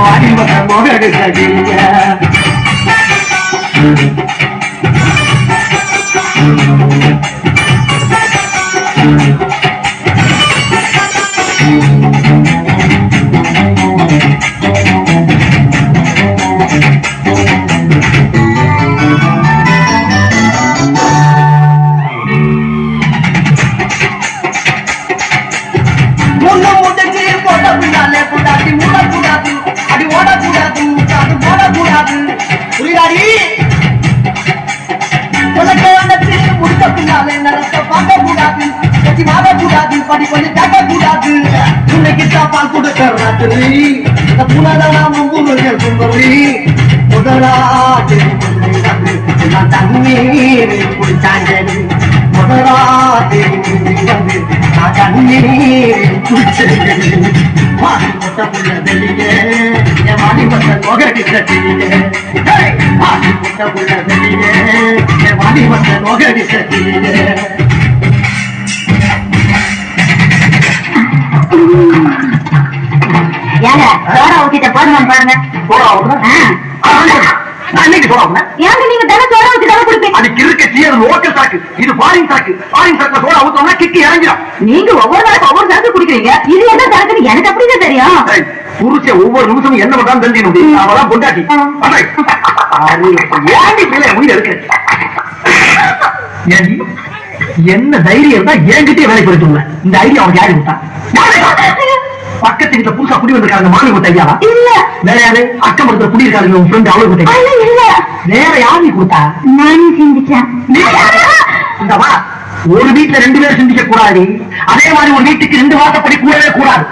வாடி வந்த மோகடி சகிங்க படி கொஞ்சம் கேட்க கூடாது இன்னைக்கு பால் கொடுக்க ராத்திரி புனராமூர்கள் சுந்தரி முதலாட்டு நான் தண்ணீர் குடிச்சாங்கடி முதலாட்டு வந்து நான் தண்ணீர் குடிச்சேன் மாடி மொத்த புள்ள வெளியே என் மாடி மொத்த நோகடி சட்டியே மாடி மொத்த புள்ள வெளியே என் மாடி மொத்த நோகடி சட்டியே ஏங்க சோடா ஊத்திட்ட போதுமான்னு பாருங்க. சோடா ஊத்துனா அன்னைக்கு சோடா ஊத்துனா ஏங்க நீங்க தானே சோடா ஊத்தி தானே குடிப்பீங்க. அது கிறுக்க சீர் லோக்கல் சாக்கு, இது ஃபாரின் சாக்கு. ஃபாரின் சாக்குல சோடா ஊத்தோம்னா கிட்டி இறங்கிடும். நீங்க ஒவ்வொரு நாளைக்கு ஒவ்வொரு சாக்கு குடிக்கிறீங்க. இது என்ன சாக்குன்னு எனக்கு அப்படிதான் தெரியும். புருஷன் ஒவ்வொரு நிமிஷமும் என்ன பண்றான்னு தெரிஞ்சுக்கணும். அவதான் பொண்டாட்டி. ஏன் மேல முடிய இருக்கு என்ன தைரியம் தான் என்கிட்டயே வேலை கொடுத்துள்ள. இந்த ஐடியா அவனுக்கு யாரு கொடுத்தா? பக்கத்து வீட்டுல புதுசா குடி வந்திருக்காங்க மாமி கொடுத்த ஐடியாவா? இல்ல. வேற யாரு? அக்கம் பக்கத்துல குடி இருக்காங்க உங்க ஃப்ரெண்ட் அவளுக்கு கொடுத்த? இல்ல. வேற யாரு கொடுத்தா? நானே சிந்திச்சேன். இந்தவா ஒரு வீட்டுல 2 பேரும் சிந்திக்க கூடாது. அதே மாதிரி ஒரு வீட்டுக்கு 2 வாசப்படி கூடவே கூடாது.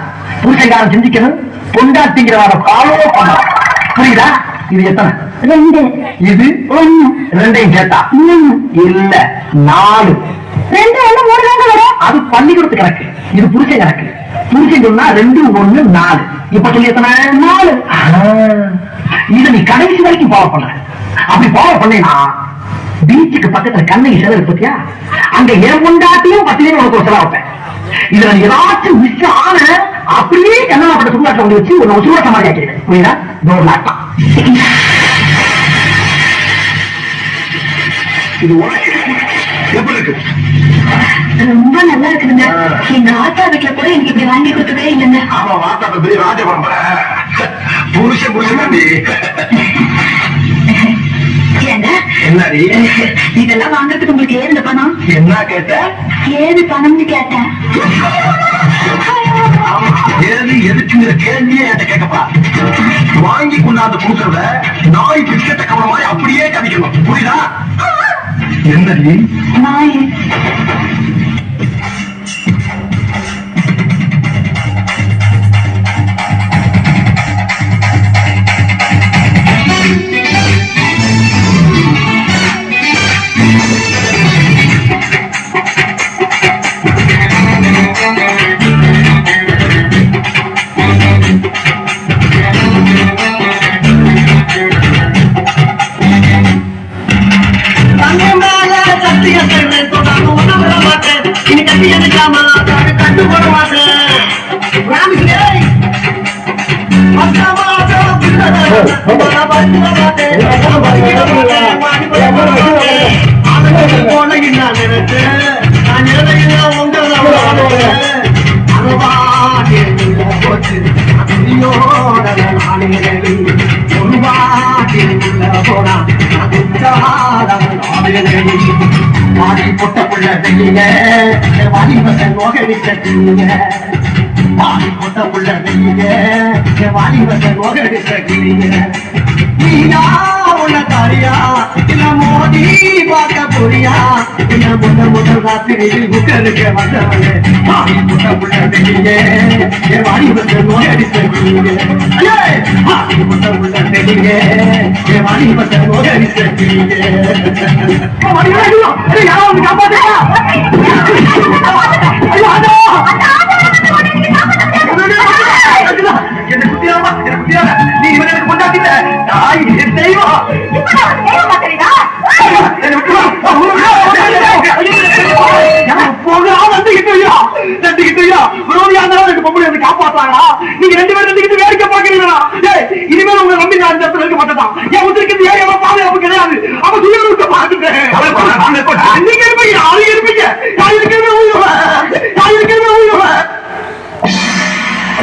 புருஷங்காரன் சிந்திக்கணும், பொண்டாட்டிங்கிறவரை ஃபாலோ பண்ணணும். புரியுதா? இது எத்தனை? 2. இது 1. 2ஐயும் சேர்த்தா? இல்ல 4. 2 1 3 தாங்க வரும். அது பள்ளிக்கூடத்து கணக்கு. இது புருஷன் கணக்கு. புருஷன் சொன்னா 2 1 4. இப்ப சொல்லி எத்தனை? 4. இத நீ கடைசி வரைக்கும் ஃபாலோ பண்ண. அப்படி ஃபாலோ பண்ணேன்னா பீச்சுக்கு பக்கத்துல கண்ணகி சிலை பத்தியா, அங்க என் பொண்டாட்டியும் 10 பேர் உனக்கு ஒரு சிலை வைப்பேன். இதுல ஏதாச்சும் மிஸ் ஆன அப்படியே கண்ணாப்பட்ட சுடுகாட்டை கொண்டு வச்சு ஒரு சுடுகாட்ட மாதிரி ஆக்கிடுவேன். புரியுதா? டோர் லாட்டா இது எப்படி இருக்கு? ரொம்ப நல்லா இருக்குதுங்க. எங்க ஆத்தா வீட்டுல கூட எனக்கு இப்படி வாங்கி கொடுத்ததே இல்லைங்க. ஆமா, ஆத்தா பெரிய ராஜ பரம்பரை. புருஷன் என்னடி இதெல்லாம் வாங்கறதுக்கு உங்களுக்கு ஏது பணம்? என்ன கேட்ட? ஏது பணம்னு கேட்டேன். ஏது எதுக்குங்கிற கேள்வியே என்கிட்ட கேட்கப்பா. வாங்கி கொண்டாந்து கொடுக்கறத நாய் பிஸ்கெட்ட கவன மாதிரி அப்படியே கடிக்கணும். புரியுதா? என்னடி நாய்? வாடி பொட்ட புள்ள வெளிய வாடி வந்த நோகடி சட்டிய வாடி பொட்ட புள்ள வெளிய வாடி வந்த நோகடி சட்டிய நீயா உன்ன தாரியா இல்ல மோடி பார்க்க போறியா என்ன முதல் ராத்திரியில் புக்கருக்கு வந்தவனே வாடி பொட்ட புள்ள வெளிய வாடி வந்த நோகடி சட்டிய வாடி பொட்ட புள்ள வெளிய வாடி வந்த நோகடி சட்டிய யாராவது காப்பாத்தா? என்ன குட்டியாமா நீ இவன் எனக்கு கொண்டாட்டில தாய் தெய்வம் காப்பாத்தாங்களா? நீங்க 2 பேரும் வேடிக்கை பாக்குறீங்களா? என் உத்திரிக்கிறது ஏன் பாதுகாப்பு கிடையாது. அவன் சுயநலத்தை பார்த்துட்டேன்.